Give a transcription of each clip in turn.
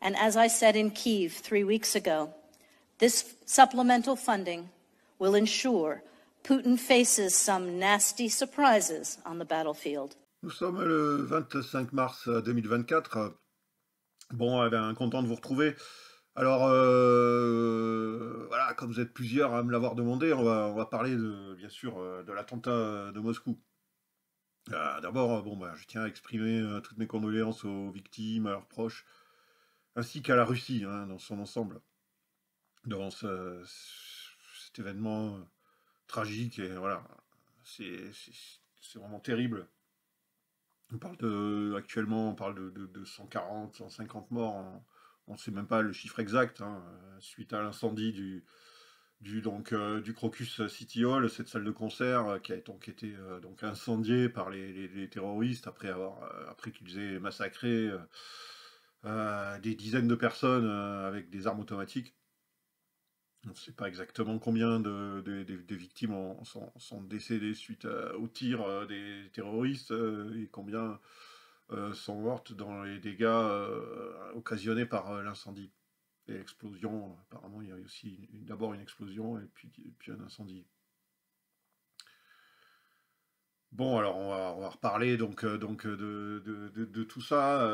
And as I said in Kyiv 3 weeks ago, this supplemental funding will ensure Putin faces some nasty surprises on the battlefield. Nous sommes le 25 mars 2024. Bon, eh bien, content de vous retrouver. Alors, voilà, comme vous êtes plusieurs à me l'avoir demandé, on va parler bien sûr de l'attentat de Moscou. D'abord, bon, je tiens à exprimer toutes mes condoléances aux victimes, à leurs proches, ainsi qu'à la Russie, hein, dans son ensemble, dans cet événement tragique. Et voilà, c'est vraiment terrible. Actuellement, on parle de 140, 150 morts. On ne sait même pas le chiffre exact, hein, suite à l'incendie du Crocus City Hall, cette salle de concert qui a donc été donc incendiée par les terroristes après qu'ils aient massacré des dizaines de personnes avec des armes automatiques. On ne sait pas exactement combien de victimes sont décédées suite au tir des terroristes et combien sont mortes dans les dégâts occasionnés par l'incendie. Et l'explosion, apparemment, il y a aussi d'abord une explosion et puis un incendie. Bon, alors on va reparler donc de tout ça.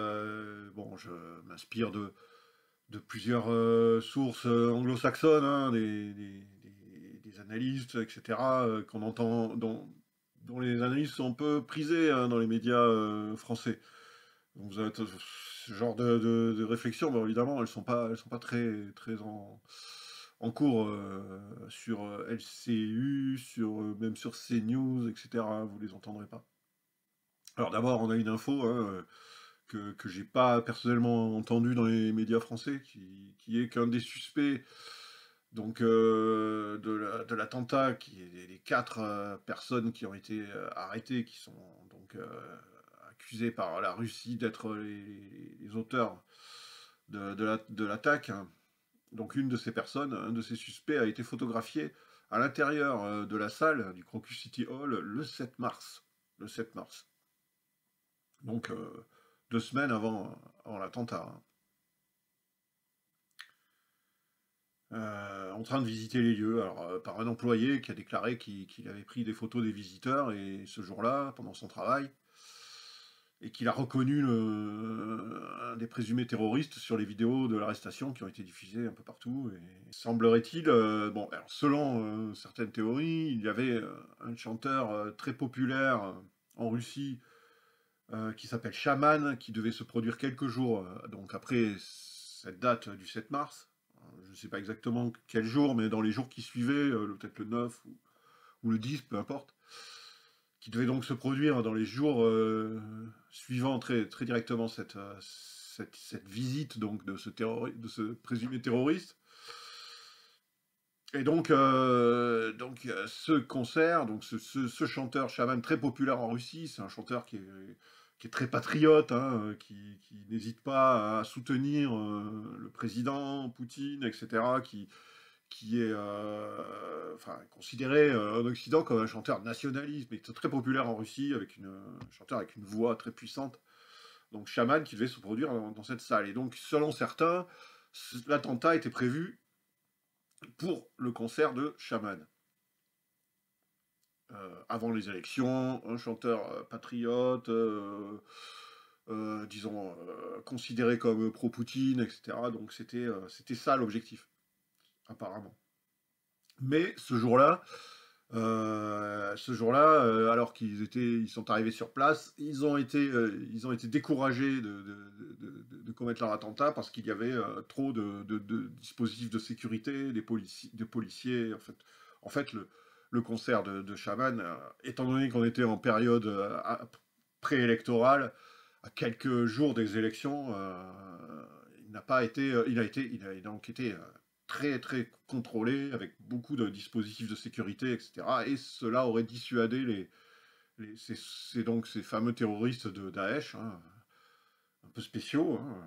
Bon, je m'inspire de plusieurs sources anglo-saxonnes, hein, des analystes, etc., qu'on entend, dont les analyses sont un peu prisées hein, dans les médias français. Donc vous avez ce genre de réflexion, mais évidemment, elles sont pas très en cours sur LCU, même sur CNews, etc. Vous les entendrez pas. Alors d'abord, on a une info hein, que j'ai pas personnellement entendu dans les médias français, qui est qu'un des suspects donc de l'attentat, qui est les 4 personnes qui ont été arrêtées, qui sont donc accusées par la Russie d'être les auteurs de l'attaque. Donc une de ces personnes, un de ces suspects a été photographié à l'intérieur de la salle du Crocus City Hall le 7 mars. Le 7 mars. Donc 2 semaines avant l'attentat. En train de visiter les lieux, alors par un employé qui a déclaré qu'il avait pris des photos des visiteurs et ce jour-là, pendant son travail, et qu'il a reconnu un des présumés terroristes sur les vidéos de l'arrestation qui ont été diffusées un peu partout. Et semblerait-il, bon, alors, selon certaines théories, il y avait un chanteur très populaire en Russie qui s'appelle Shaman, qui devait se produire quelques jours donc après cette date du 7 mars. Je ne sais pas exactement quel jour, mais dans les jours qui suivaient, peut-être le 9 ou le 10, peu importe, qui devait donc se produire dans les jours suivant très, très directement cette visite donc, de ce présumé terroriste. Et donc ce concert, donc ce chanteur Shaman très populaire en Russie, c'est un chanteur qui est très patriote, hein, qui n'hésite pas à soutenir le président Poutine, etc., qui est considéré en Occident comme un chanteur nationaliste, mais très populaire en Russie, un chanteur avec une voix très puissante. Donc Shaman qui devait se produire dans cette salle. Et donc, selon certains, l'attentat était prévu pour le concert de Shaman. Avant les élections, un chanteur patriote, disons, considéré comme pro-Poutine, etc. Donc c'était ça l'objectif, apparemment. Mais ce jour-là, alors qu'ils sont arrivés sur place, ils ont été découragés de commettre leur attentat parce qu'il y avait trop de dispositifs de sécurité, des policiers. En fait, le concert de Shaman, étant donné qu'on était en période préélectorale, à quelques jours des élections, il a donc été très très contrôlé, avec beaucoup de dispositifs de sécurité, etc. Et cela aurait dissuadé c'est donc ces fameux terroristes de Daesh, hein, un peu spéciaux, hein,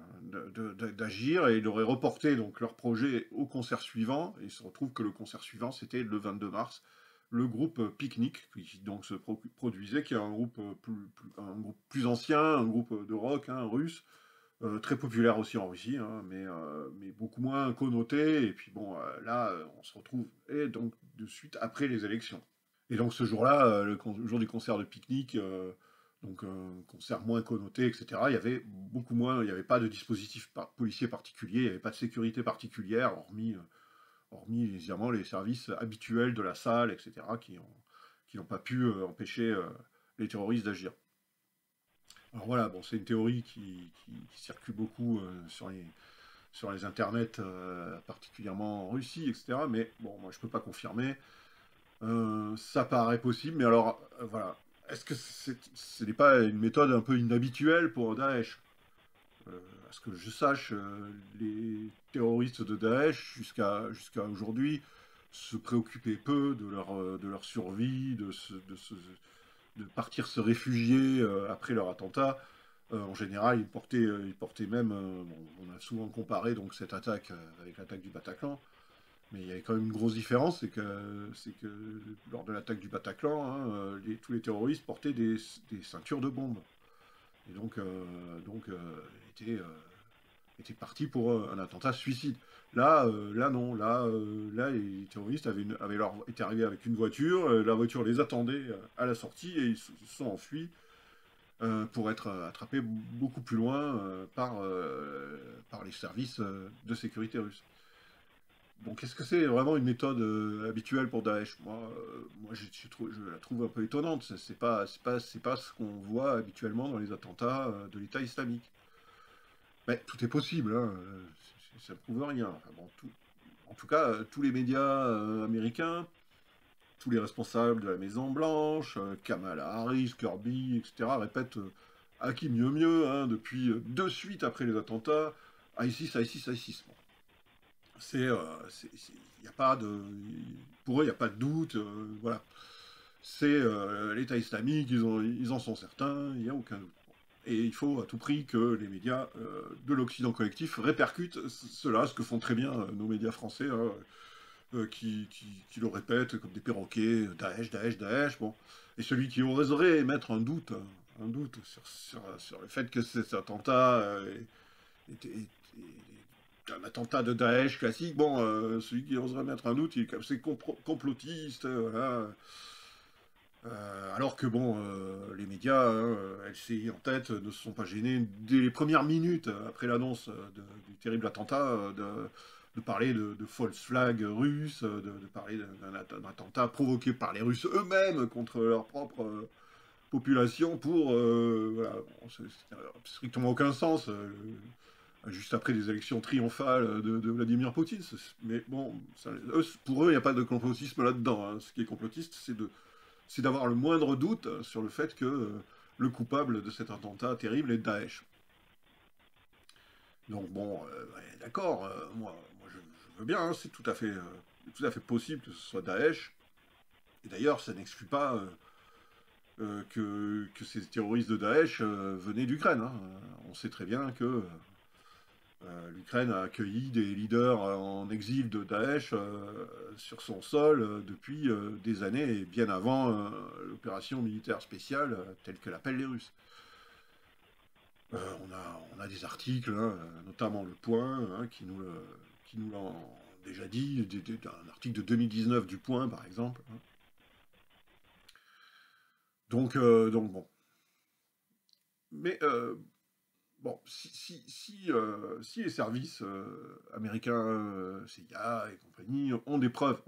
d'agir, et il aurait reporté donc leur projet au concert suivant, et il se retrouve que le concert suivant, c'était le 22 mars, le groupe Picnic, qui donc se produisait, qui est un groupe plus ancien, un groupe de rock hein, russe, très populaire aussi en Russie, hein, mais beaucoup moins connoté. Et puis bon, là, on se retrouve et donc de suite après les élections. Et donc ce jour-là, le jour du concert de pique-nique, donc un concert moins connoté, etc., il y avait beaucoup moins, il n'y avait pas de dispositif policier particulier, il n'y avait pas de sécurité particulière, hormis évidemment les services habituels de la salle, etc., qui n'ont pas pu empêcher les terroristes d'agir. Alors voilà, bon, c'est une théorie qui circule beaucoup sur les internets, particulièrement en Russie, etc., mais bon, moi je peux pas confirmer. Ça paraît possible, mais alors, voilà. Est-ce que ce n'est pas une méthode un peu inhabituelle pour Daesh? À ce que je sache, les terroristes de Daesh, jusqu'à aujourd'hui, se préoccupaient peu de leur survie, de partir se réfugier après leur attentat. En général, ils portaient même, bon, on a souvent comparé donc cette attaque avec l'attaque du Bataclan, mais il y avait quand même une grosse différence, c'est que lors de l'attaque du Bataclan, hein, tous les terroristes portaient des ceintures de bombes. Et donc étaient, euh, étaient partis pour un attentat suicide. Là non, là les terroristes étaient arrivés avec une voiture, la voiture les attendait à la sortie et ils se sont enfuis pour être attrapés beaucoup plus loin par les services de sécurité russes. Donc, est-ce que c'est vraiment une méthode habituelle pour Daesh? Moi je la trouve un peu étonnante. C'est pas ce qu'on voit habituellement dans les attentats de l'État islamique. Mais tout est possible, hein, ça ne prouve rien. Enfin, bon, en tout cas, tous les médias américains, tous les responsables de la Maison Blanche, Kamala Harris, Kirby, etc., répètent à qui mieux mieux, hein, depuis de suite après les attentats, ISIS, ISIS, ISIS. Bon, c'est, y a pas de, pour eux, il n'y a pas de doute. Voilà. C'est l'État islamique, ils en sont certains, il n'y a aucun doute. Et il faut à tout prix que les médias de l'Occident collectif répercutent cela, ce que font très bien nos médias français, hein, qui le répètent comme des perroquets, Daesh, Daesh, Daesh. Bon. Et celui qui oserait mettre un doute sur le fait que cet attentat était un attentat de Daesh classique, bon, celui qui oserait mettre un doute, il est comme c'est complotiste, voilà. Alors que bon, les médias, hein, LCI en tête, ne se sont pas gênés dès les premières minutes après l'annonce du terrible attentat de parler de false flag russe, de parler d'un attentat provoqué par les Russes eux-mêmes contre leur propre population pour voilà, bon, strictement aucun sens. Juste après des élections triomphales de Vladimir Poutine. Mais bon, pour eux, il n'y a pas de complotisme là-dedans, hein. Ce qui est complotiste, c'est d'avoir le moindre doute sur le fait que le coupable de cet attentat terrible est Daesh. Donc bon, ouais, d'accord, je veux bien, hein, c'est tout à fait possible que ce soit Daesh. Et d'ailleurs, ça n'exclut pas que ces terroristes de Daesh venaient d'Ukraine, hein. On sait très bien que l'Ukraine a accueilli des leaders en exil de Daesh sur son sol depuis des années et bien avant l'opération militaire spéciale telle que l'appellent les Russes. On a des articles, hein, notamment Le Point, hein, qui nous l'ont déjà dit, un article de 2019 du Point par exemple, hein. Donc bon. Mais bon, si les services américains, CIA et compagnie, ont les preuves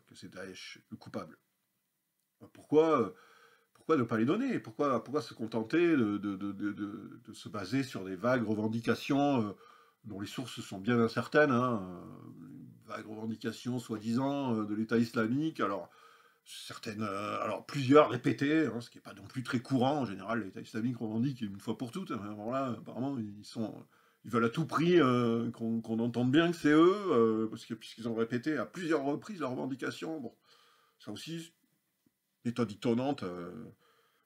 que c'est Daesh le coupable, pourquoi ne pas les donner? Pourquoi se contenter de se baser sur des vagues revendications dont les sources sont bien incertaines, hein, vagues revendications soi-disant de l'État islamique, alors alors plusieurs répétées, hein, ce qui n'est pas non plus très courant. En général, l'État islamique revendique une fois pour toutes. Alors là, apparemment, ils veulent à tout prix qu'on entende bien que c'est eux, puisqu'ils ont répété à plusieurs reprises leurs revendications. Bon, ça aussi, méthode étonnante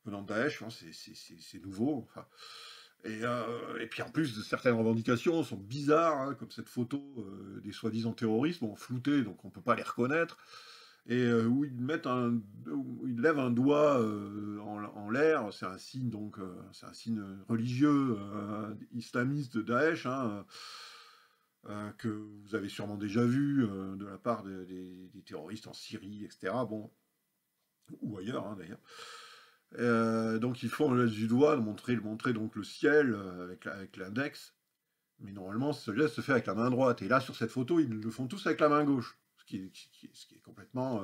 venant de Daesh, hein, c'est nouveau. Enfin. Et puis en plus, certaines revendications sont bizarres, hein, comme cette photo des soi-disant terroristes, bon, floutée, donc on ne peut pas les reconnaître. et où où ils lèvent un doigt en l'air, c'est un signe donc c'est un signe religieux islamiste de Daesh, hein, que vous avez sûrement déjà vu de la part des terroristes en Syrie, etc. Bon, ou ailleurs hein, d'ailleurs. Donc ils font le geste du doigt, montrer donc le ciel avec l'index, mais normalement ce geste se fait avec la main droite. Et là sur cette photo ils le font tous avec la main gauche, ce qui est complètement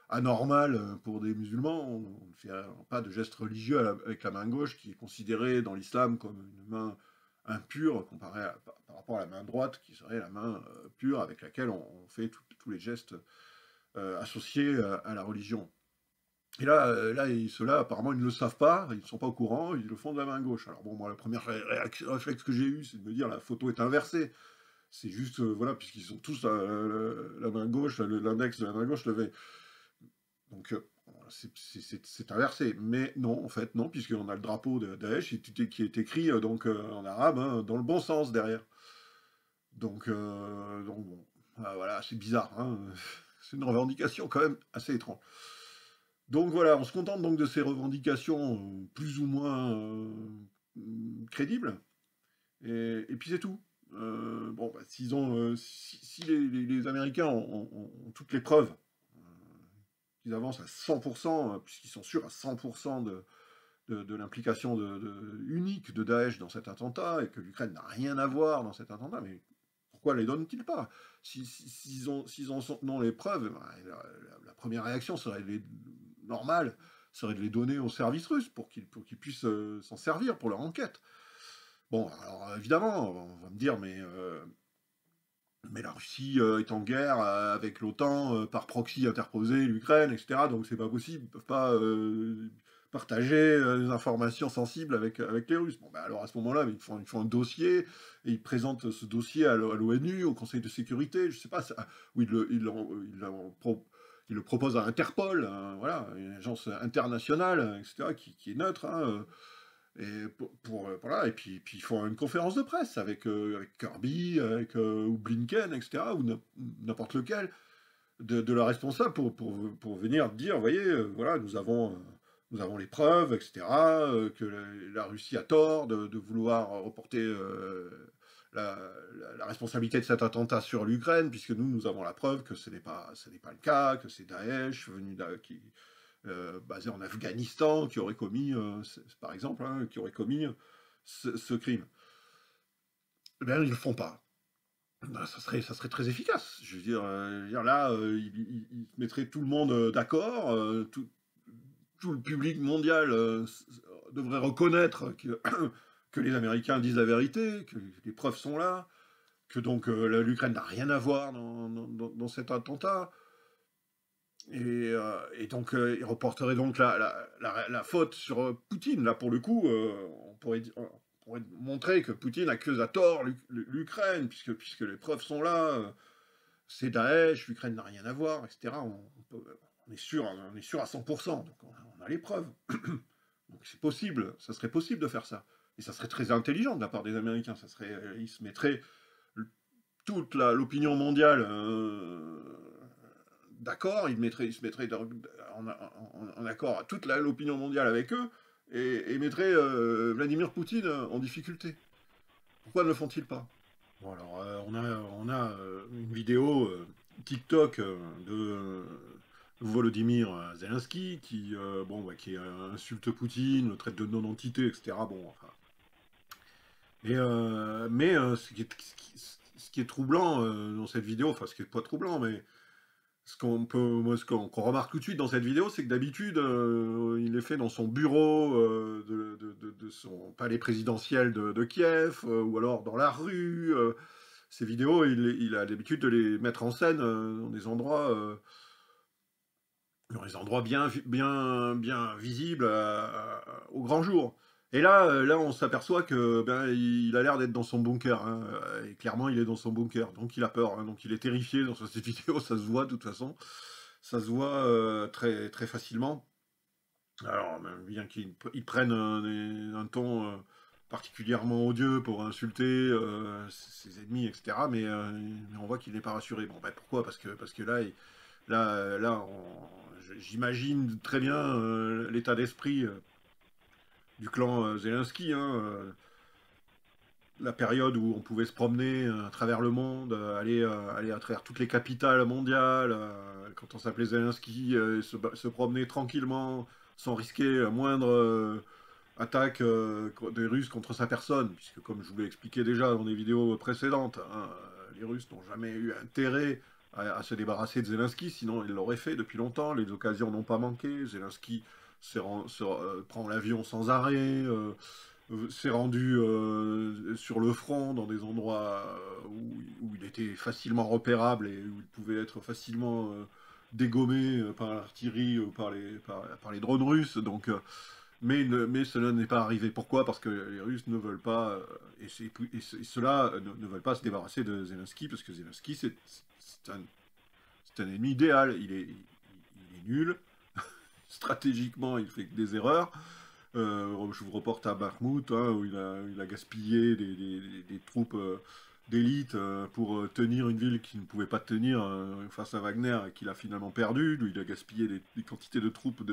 anormal pour des musulmans. On ne fait pas de geste religieux avec la main gauche, qui est considérée dans l'islam comme une main impure par rapport à la main droite, qui serait la main pure avec laquelle on fait tous les gestes associés à la religion. Et là ceux-là, apparemment, ils ne le savent pas, ils ne sont pas au courant, ils le font de la main gauche. Alors bon, moi, la première réflexe que j'ai eu, c'est de me dire, la photo est inversée. C'est juste, voilà, puisqu'ils sont tous la main gauche, l'index de la main gauche levé. Donc, c'est inversé. Mais non, en fait, non, puisqu'on a le drapeau de Daesh qui est écrit donc, en arabe, hein, dans le bon sens derrière. Donc bon, voilà, c'est bizarre. Hein. C'est une revendication quand même assez étrange. Donc voilà, on se contente donc de ces revendications plus ou moins crédibles, et puis c'est tout. Bon, bah, si les Américains ont toutes les preuves, qu'ils avancent à 100%, puisqu'ils sont sûrs à 100% de l'implication unique de Daesh dans cet attentat, et que l'Ukraine n'a rien à voir dans cet attentat, mais pourquoi les donnent-ils pas? S'ils ont les preuves, bah, la première réaction serait normale, serait de les donner aux services russes pour qu'ils puissent s'en servir pour leur enquête. Bon, alors évidemment, on va me dire, mais la Russie est en guerre avec l'OTAN par proxy interposé, l'Ukraine, etc. Donc c'est pas possible, ils peuvent pas partager des informations sensibles avec les Russes. Bon, bah, alors à ce moment-là, ils font un dossier, et ils présentent ce dossier à l'ONU, au Conseil de sécurité, je sais pas, où ils le proposent à Interpol, voilà, une agence internationale, etc., qui est neutre, hein, et voilà, et puis ils font une conférence de presse avec Kirby, ou Blinken, etc., ou n'importe lequel de la responsable pour venir dire, vous voyez, voilà, nous avons les preuves, etc., que la Russie a tort de vouloir reporter la responsabilité de cet attentat sur l'Ukraine, puisque nous avons la preuve que ce n'est pas le cas, que c'est Daesh basé en Afghanistan qui aurait commis, par exemple, hein, qui aurait commis ce crime. Eh bien, ils ne le font pas. Ben, ça serait très efficace. Je veux dire, là, ils mettraient tout le monde d'accord, tout le public mondial devrait reconnaître que les Américains disent la vérité, que les preuves sont là, que donc l'Ukraine n'a rien à voir dans cet attentat. Et donc, il reporterait donc la faute sur Poutine. Là, pour le coup, on pourrait montrer que Poutine accuse à tort l'Ukraine, puisque les preuves sont là. C'est Daesh, l'Ukraine n'a rien à voir, etc. On est sûr à 100%, donc on a les preuves. Donc c'est possible, ça serait possible de faire ça. Et ça serait très intelligent de la part des Américains. Ils se mettraient toute l'opinion mondiale d'accord, ils se mettraient en accord toute l'opinion mondiale avec eux, et mettraient Vladimir Poutine en difficulté. Pourquoi ne le font-ils pas? Bon, alors, on a une vidéo TikTok de Volodymyr Zelensky qui insulte Poutine, le traite de non-entité, etc. Bon, enfin. Mais ce qui est troublant dans cette vidéo, enfin, ce qui est pas troublant, mais ce qu'on remarque tout de suite dans cette vidéo, c'est que d'habitude, il est fait dans son bureau de son palais présidentiel de Kiev, ou alors dans la rue. Ces vidéos, il a l'habitude de les mettre en scène dans des endroits bien visibles au grand jour. Et là, on s'aperçoit que il a l'air d'être dans son bunker, hein, et clairement, il est dans son bunker, donc il a peur, hein, donc il est terrifié dans cette vidéo, ça se voit de toute façon, ça se voit très très facilement. Alors, bien qu'ils prennent un ton particulièrement odieux pour insulter ses ennemis, etc., mais on voit qu'il n'est pas rassuré. Bon, pourquoi? Parce que là, Là, j'imagine très bien l'état d'esprit du clan Zelensky, hein, la période où on pouvait se promener à travers le monde, aller à travers toutes les capitales mondiales, quand on s'appelait Zelensky, se promener tranquillement, sans risquer la moindre attaque des Russes contre sa personne, puisque comme je vous l'ai expliqué déjà dans des vidéos précédentes, hein, les Russes n'ont jamais eu intérêt à se débarrasser de Zelensky, sinon ils l'auraient fait depuis longtemps, les occasions n'ont pas manqué, Zelensky prend l'avion sans arrêt, s'est rendu sur le front dans des endroits où il était facilement repérable et où il pouvait être facilement dégommé par l'artillerie ou par les drones russes. Donc, mais cela n'est pas arrivé. Pourquoi? Parce que les Russes ne veulent pas, et ceux-là ne veulent pas se débarrasser de Zelensky, parce que Zelensky, c'est un ennemi idéal. Il est nul. Stratégiquement, il fait que des erreurs. Je vous reporte à Bakhmout, hein, où il a gaspillé des troupes d'élite pour tenir une ville qu'il ne pouvait pas tenir face à Wagner et qu'il a finalement perdu. Lui, il a gaspillé des quantités de troupes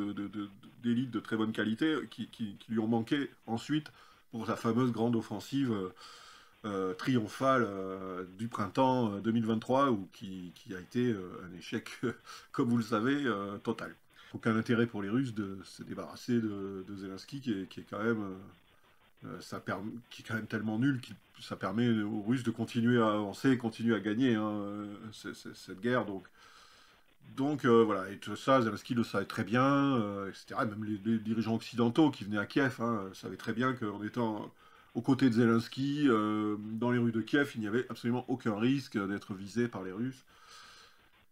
d'élite de très bonne qualité qui lui ont manqué ensuite pour sa fameuse grande offensive triomphale du printemps 2023, qui a été un échec, comme vous le savez, total. Aucun intérêt pour les Russes de se débarrasser de Zelensky, qui est quand même, qui est quand même tellement nul que ça permet aux Russes de continuer à avancer, continuer à gagner hein, cette guerre. Donc voilà, et tout ça, Zelensky le savait très bien, etc. Même les dirigeants occidentaux qui venaient à Kiev savaient très bien qu'en étant aux côtés de Zelensky, dans les rues de Kiev, il n'y avait absolument aucun risque d'être visé par les Russes.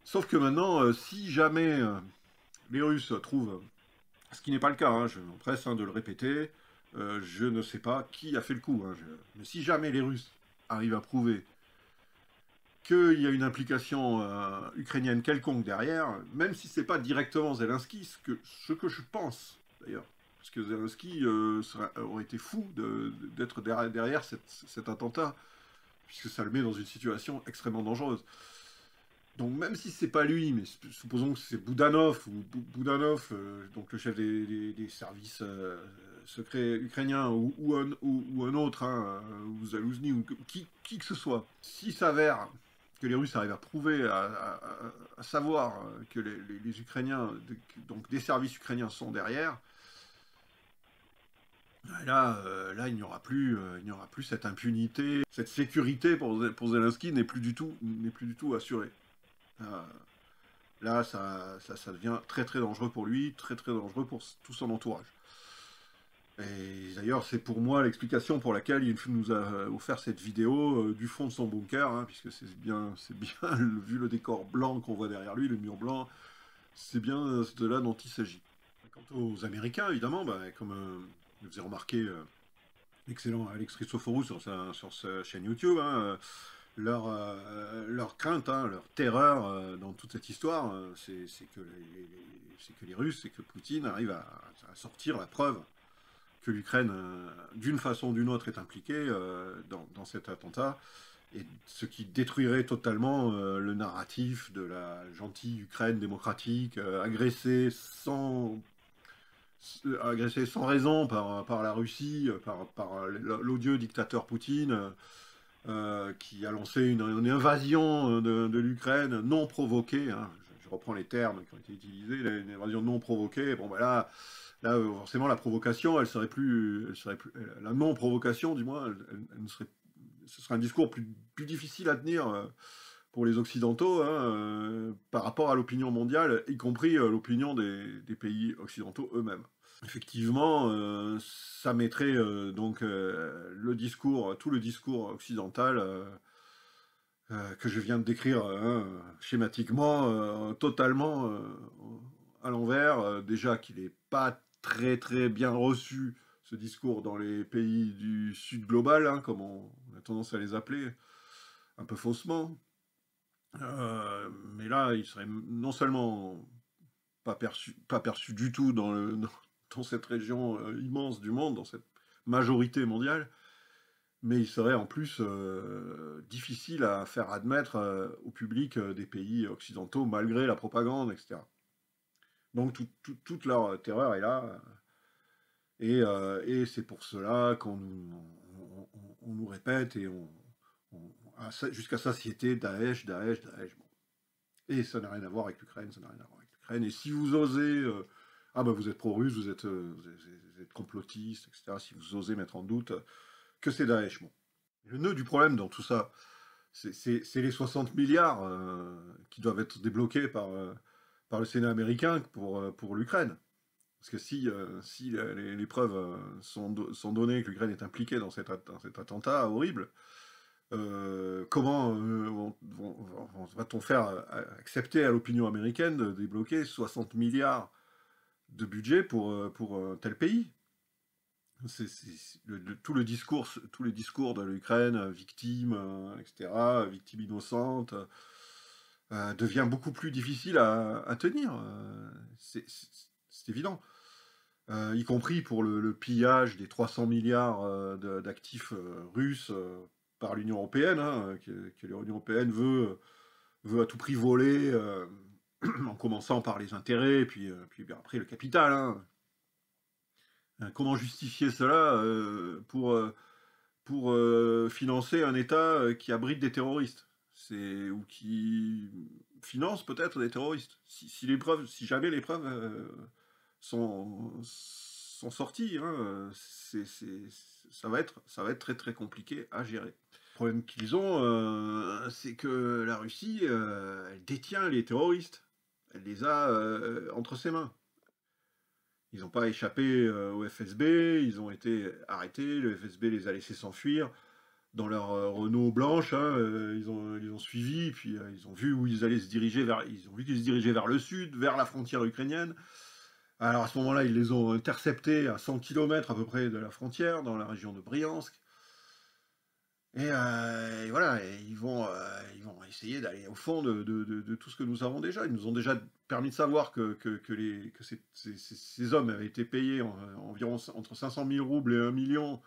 Sauf que maintenant, si jamais les Russes trouvent, ce qui n'est pas le cas, hein, je m'empresse de le répéter, je ne sais pas qui a fait le coup, hein, mais si jamais les Russes arrivent à prouver qu'il y a une implication ukrainienne quelconque derrière, même si c'est pas directement Zelensky, ce que je pense d'ailleurs, parce que Zelensky aurait été fou d'être derrière cet attentat, puisque ça le met dans une situation extrêmement dangereuse. Donc même si c'est pas lui, mais supposons que c'est Boudanov, donc le chef des services secrets ukrainiens, ou un autre, hein, ou Zalouzny, ou qui que ce soit, s'il s'avère que les Russes arrivent à prouver, à savoir que les Ukrainiens, donc des services ukrainiens sont derrière, là il n'y aura plus cette impunité, cette sécurité pour Zelensky n'est plus du tout assurée. Là, ça devient très très dangereux pour lui, très très dangereux pour tout son entourage. Et d'ailleurs, c'est pour moi l'explication pour laquelle il nous a offert cette vidéo du fond de son bunker, hein, puisque c'est bien vu le décor blanc qu'on voit derrière lui, le mur blanc, c'est bien de là dont il s'agit. Quant aux Américains, évidemment, comme nous faisait remarquer l'excellent Alex Christoforou sur sa chaîne YouTube, hein, leur crainte, hein, leur terreur dans toute cette histoire, c'est que les Russes, c'est que Poutine arrive à sortir la preuve que l'Ukraine, d'une façon ou d'une autre, est impliquée dans cet attentat, et ce qui détruirait totalement le narratif de la gentille Ukraine démocratique, agressée sans raison par la Russie, par l'odieux dictateur Poutine, qui a lancé une invasion de l'Ukraine non provoquée, hein, je reprends les termes qui ont été utilisés, une invasion non provoquée. Bon, ben là forcément, la provocation, la non-provocation, du moins, ce serait un discours plus difficile à tenir pour les Occidentaux, hein, par rapport à l'opinion mondiale, y compris l'opinion des pays occidentaux eux-mêmes. Effectivement, ça mettrait donc tout le discours occidental que je viens de décrire schématiquement, totalement à l'envers. Déjà qu'il n'est pas très très bien reçu, ce discours, dans les pays du Sud global, hein, comme on a tendance à les appeler, un peu faussement. Mais là, il serait non seulement pas perçu du tout dans cette région immense du monde, dans cette majorité mondiale, mais il serait en plus difficile à faire admettre au public des pays occidentaux, malgré la propagande, etc. Donc toute leur terreur est là, et c'est pour cela qu'on nous répète, et jusqu'à satiété, Daesh, Daesh, Daesh. Bon. Et ça n'a rien à voir avec l'Ukraine, ça n'a rien à voir avec l'Ukraine. Et si vous osez, vous êtes pro-russe, vous êtes complotiste, etc. Si vous osez mettre en doute que c'est Daesh. Bon. Le nœud du problème dans tout ça, c'est les 60 milliards qui doivent être débloqués par le Sénat américain pour l'Ukraine. Parce que si les preuves sont données que l'Ukraine est impliquée dans cet attentat horrible, comment va-t-on faire accepter à l'opinion américaine de débloquer 60 milliards de budget pour un tel pays? Tous les discours de l'Ukraine, victime, etc., victime innocente, devient beaucoup plus difficile à tenir. C'est évident. Y compris pour le pillage des 300 milliards d'actifs russes par l'Union européenne, hein, que l'Union européenne veut à tout prix voler, en commençant par les intérêts, et puis bien après le capital. Hein. Comment justifier cela pour financer un État qui abrite des terroristes, ou qui finance peut-être des terroristes, si jamais les preuves sont sorties, hein, ça va être très très compliqué à gérer. Le problème qu'ils ont, c'est que la Russie, elle détient les terroristes, elle les a entre ses mains. Ils n'ont pas échappé au FSB, ils ont été arrêtés, le FSB les a laissés s'enfuir dans leur Renault blanche, hein, ils ont suivi, puis ils ont vu où ils allaient se diriger ils ont vu qu'ils se dirigeaient vers le sud, vers la frontière ukrainienne. Alors à ce moment-là, ils les ont interceptés à 100 km à peu près de la frontière, dans la région de Briansk. Et voilà, et ils vont essayer d'aller au fond de tout ce que nous savons déjà. Ils nous ont déjà permis de savoir que ces hommes avaient été payés environ entre 500 000 roubles et 1 million,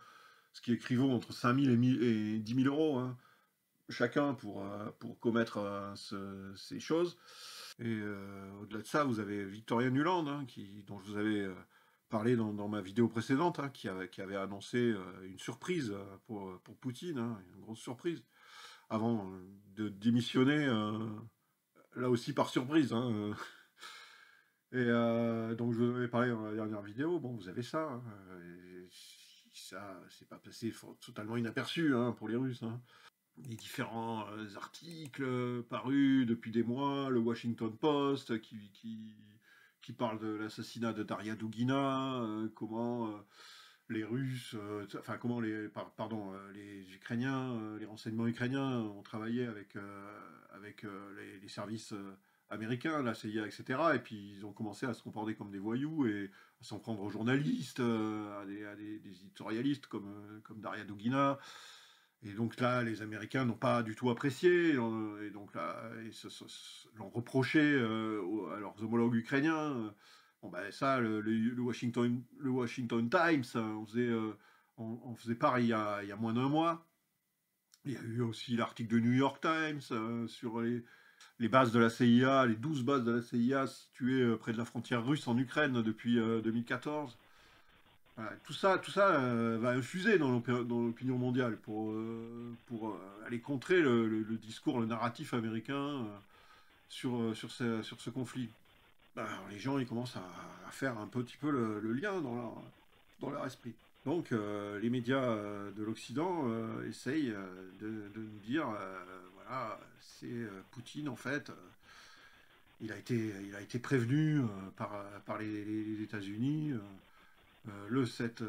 ce qui équivaut entre 5 000 et 10 000 euros, hein, chacun pour commettre ces choses. Et au-delà de ça, vous avez Victoria Nuland, hein, dont je vous avais parlé dans ma vidéo précédente, hein, qui avait annoncé une surprise pour Poutine, hein, une grosse surprise, avant de démissionner, là aussi par surprise. Hein, et donc je vous avais parlé dans la dernière vidéo, bon, vous avez ça, hein, et ça, c'est pas passé totalement inaperçu, hein, pour les Russes. Hein. Les différents articles parus depuis des mois, le Washington Post qui parle de l'assassinat de Daria Dugina, comment les Russes, comment les Ukrainiens, les renseignements ukrainiens ont travaillé avec les services américains, la CIA, etc. Et puis ils ont commencé à se comporter comme des voyous et à s'en prendre aux journalistes, à des éditorialistes comme Daria Dugina. Et donc là, les Américains n'ont pas du tout apprécié, et donc là, ils l'ont reproché à leurs homologues ukrainiens. Bon ben ça, le Washington Times on faisait pareil il y a moins d'un mois. Il y a eu aussi l'article de New York Times sur les bases de la CIA, les 12 bases de la CIA situées près de la frontière russe en Ukraine depuis 2014. Tout ça va infuser dans l'opinion mondiale pour aller contrer le discours, le narratif américain sur ce conflit. Alors, les gens ils commencent à faire un petit peu le lien dans leur esprit. Donc les médias de l'Occident essayent de nous dire, voilà, c'est Poutine en fait. Il a été prévenu par les États-Unis. Le 7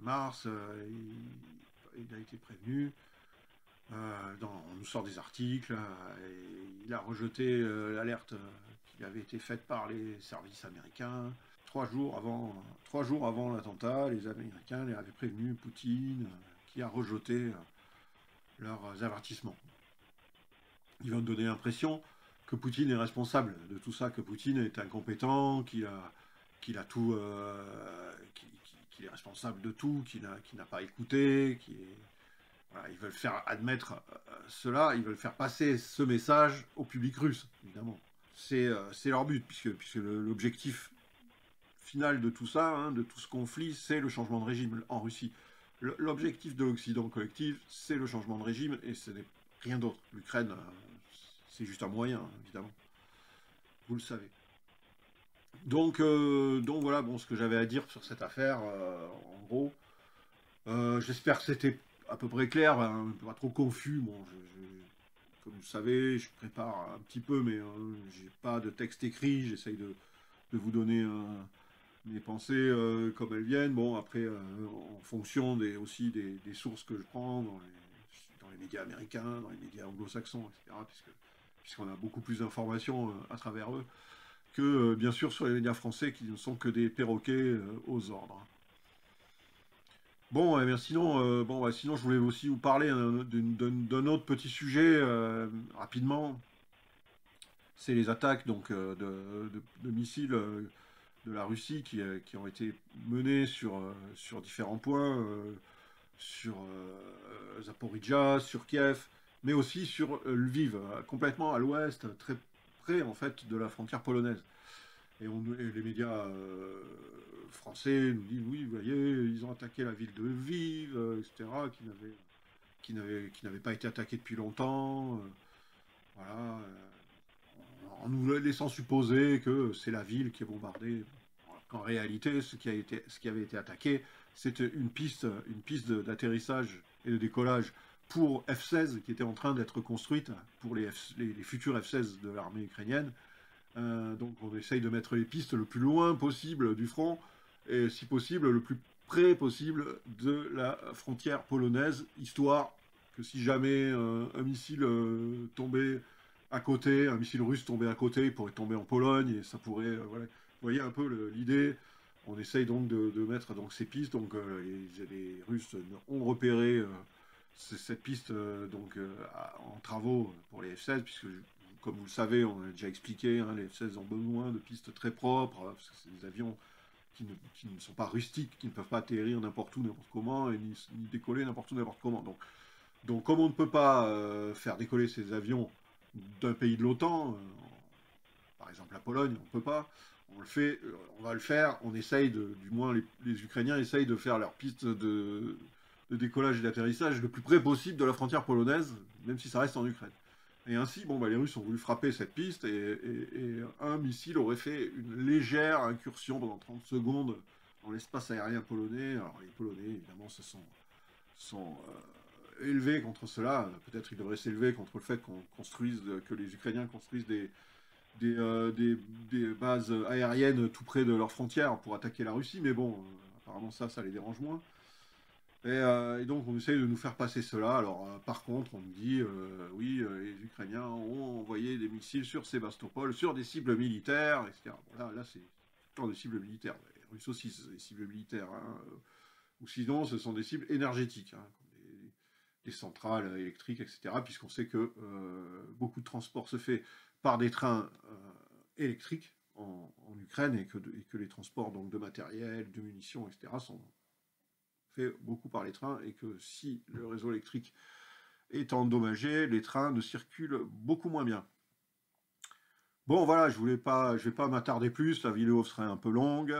mars, il a été prévenu. On nous sort des articles. Et il a rejeté l'alerte qui avait été faite par les services américains. 3 jours avant l'attentat, les Américains les avaient prévenus, Poutine, qui a rejeté leurs avertissements. Ils vont donner l'impression que Poutine est responsable de tout ça, que Poutine est incompétent, qu'il a tout, qu'il est responsable de tout, qu'il n'a pas écouté, voilà, ils veulent faire admettre cela, ils veulent faire passer ce message au public russe, évidemment. C'est leur but, puisque l'objectif final de tout ça, hein, de tout ce conflit, c'est le changement de régime en Russie. L'objectif de l'Occident collectif, c'est le changement de régime, et ce n'est rien d'autre. L'Ukraine, c'est juste un moyen, évidemment. Vous le savez. Donc voilà, bon, ce que j'avais à dire sur cette affaire, en gros. J'espère que c'était à peu près clair, hein, pas trop confus. Bon, comme vous le savez, je prépare un petit peu, mais j'ai pas de texte écrit. J'essaye de vous donner mes pensées comme elles viennent. Bon, après, en fonction aussi des sources que je prends dans les médias américains, dans les médias anglo-saxons, etc., puisqu'on a beaucoup plus d'informations à travers eux que, bien sûr, sur les médias français qui ne sont que des perroquets aux ordres. Bon, sinon, sinon, je voulais aussi vous parler d'un autre petit sujet rapidement. C'est les attaques donc, de missiles de la Russie qui ont été menées sur différents points, sur Zaporijjia, sur Kiev, mais aussi sur Lviv, complètement à l'ouest, très près en fait de la frontière polonaise. Et les médias français nous disent, oui, vous voyez, ils ont attaqué la ville de Lviv, etc., qui n'avait pas été attaquée depuis longtemps. Voilà. En nous laissant supposer que c'est la ville qui est bombardée. Qu'en réalité, ce qui avait été attaqué, c'était une piste d'atterrissage et de décollage pour F-16 qui était en train d'être construite pour les futurs F-16 de l'armée ukrainienne. Donc on essaye de mettre les pistes le plus loin possible du front et si possible le plus près possible de la frontière polonaise, histoire que si jamais un missile tombait à côté, un missile russe tombait à côté, il pourrait tomber en Pologne et ça pourrait... voilà. Vous voyez un peu l'idée. On essaye donc de mettre donc, ces pistes. Donc les Russes ont repéré cette piste en travaux pour les F-16, puisque comme vous le savez, on a déjà expliqué, hein, les F-16 ont besoin de pistes très propres, parce que c'est des avions qui ne sont pas rustiques, qui ne peuvent pas atterrir n'importe où, n'importe comment, et ni décoller n'importe où, n'importe comment. Donc comme on ne peut pas faire décoller ces avions d'un pays de l'OTAN, par exemple la Pologne, on ne peut pas, on va le faire, on essaye du moins les Ukrainiens essayent de faire leur piste de décollage et d'atterrissage le plus près possible de la frontière polonaise, même si ça reste en Ukraine. Et ainsi, les Russes ont voulu frapper cette piste et un missile aurait fait une légère incursion pendant 30 secondes dans l'espace aérien polonais. Alors les Polonais, évidemment, se sont élevés contre cela. Peut-être ils devraient s'élever contre le fait que les Ukrainiens construisent des bases aériennes tout près de leurs frontières pour attaquer la Russie. Mais bon, apparemment ça les dérange moins. Et donc on essaye de nous faire passer cela. Alors par contre on nous dit oui, les Ukrainiens ont envoyé des missiles sur Sébastopol, sur des cibles militaires, etc. Bon, là c'est tout le temps des cibles militaires. Les Russes aussi c'est des cibles militaires, hein, ou sinon ce sont des cibles énergétiques, hein, comme des centrales électriques, etc. Puisqu'on sait que beaucoup de transport se fait par des trains électriques en Ukraine et que les transports donc, de matériel, de munitions, etc. sont fait beaucoup par les trains et que si le réseau électrique est endommagé, les trains ne circulent beaucoup moins bien. Bon voilà, je vais pas m'attarder plus, la vidéo serait un peu longue.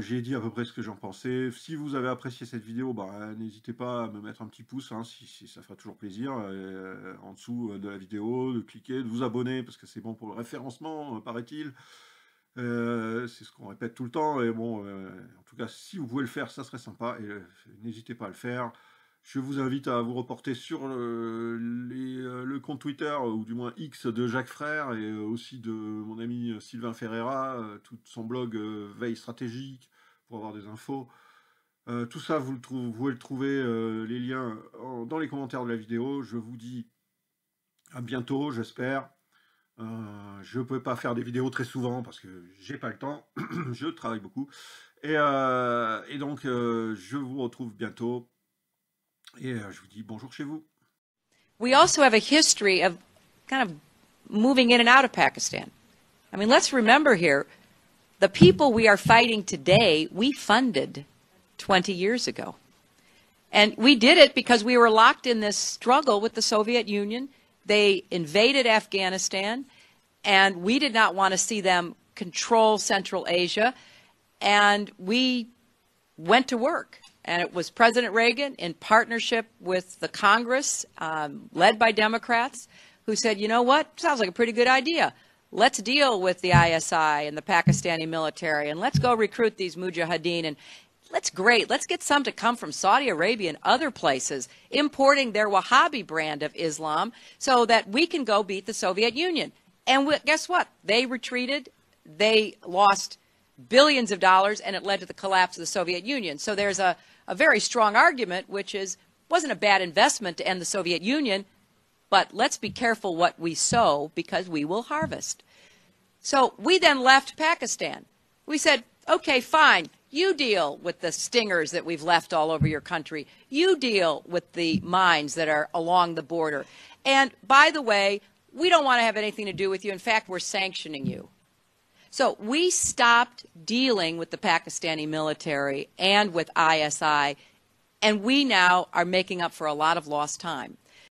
J'ai dit à peu près ce que j'en pensais. Si vous avez apprécié cette vidéo, n'hésitez pas à me mettre un petit pouce, hein, si ça fera toujours plaisir, en dessous de la vidéo, de cliquer, de vous abonner, parce que c'est bon pour le référencement, paraît-il. C'est ce qu'on répète tout le temps, et bon, en tout cas, si vous pouvez le faire, ça serait sympa, et n'hésitez pas à le faire. Je vous invite à vous reporter sur le compte Twitter, ou du moins X de Jacques Frère, et aussi de mon ami Sylvain Ferreira, tout son blog Veille Stratégique, pour avoir des infos. Tout ça, vous pouvez le trouver, les liens, dans les commentaires de la vidéo. Je vous dis à bientôt, j'espère. Je ne peux pas faire des vidéos très souvent parce que j'ai pas le temps, je travaille beaucoup. Et donc, je vous retrouve bientôt. Et je vous dis bonjour chez vous. We also have a history of kind of moving in and out of Pakistan. I mean, let's remember here, the people we are fighting today, we funded 20 years ago. And we did it because we were locked in this struggle with the Soviet Union. They invaded Afghanistan, and we did not want to see them control Central Asia. And we went to work. And it was President Reagan, in partnership with the Congress, led by Democrats, who said, you know what, sounds like a pretty good idea. Let's deal with the ISI and the Pakistani military, and let's go recruit these mujahideen. And let's get some to come from Saudi Arabia and other places, importing their Wahhabi brand of Islam so that we can go beat the Soviet Union. And guess what? They retreated. They lost billions of dollars, and it led to the collapse of the Soviet Union. So there's a very strong argument, which is, wasn't a bad investment to end the Soviet Union, but let's be careful what we sow because we will harvest. So we then left Pakistan. We said, okay, fine, you deal with the stingers that we've left all over your country. You deal with the mines that are along the border. And by the way, we don't want to have anything to do with you. In fact, we're sanctioning you. So we stopped dealing with the Pakistani military and with ISI, and we now are making up for a lot of lost time.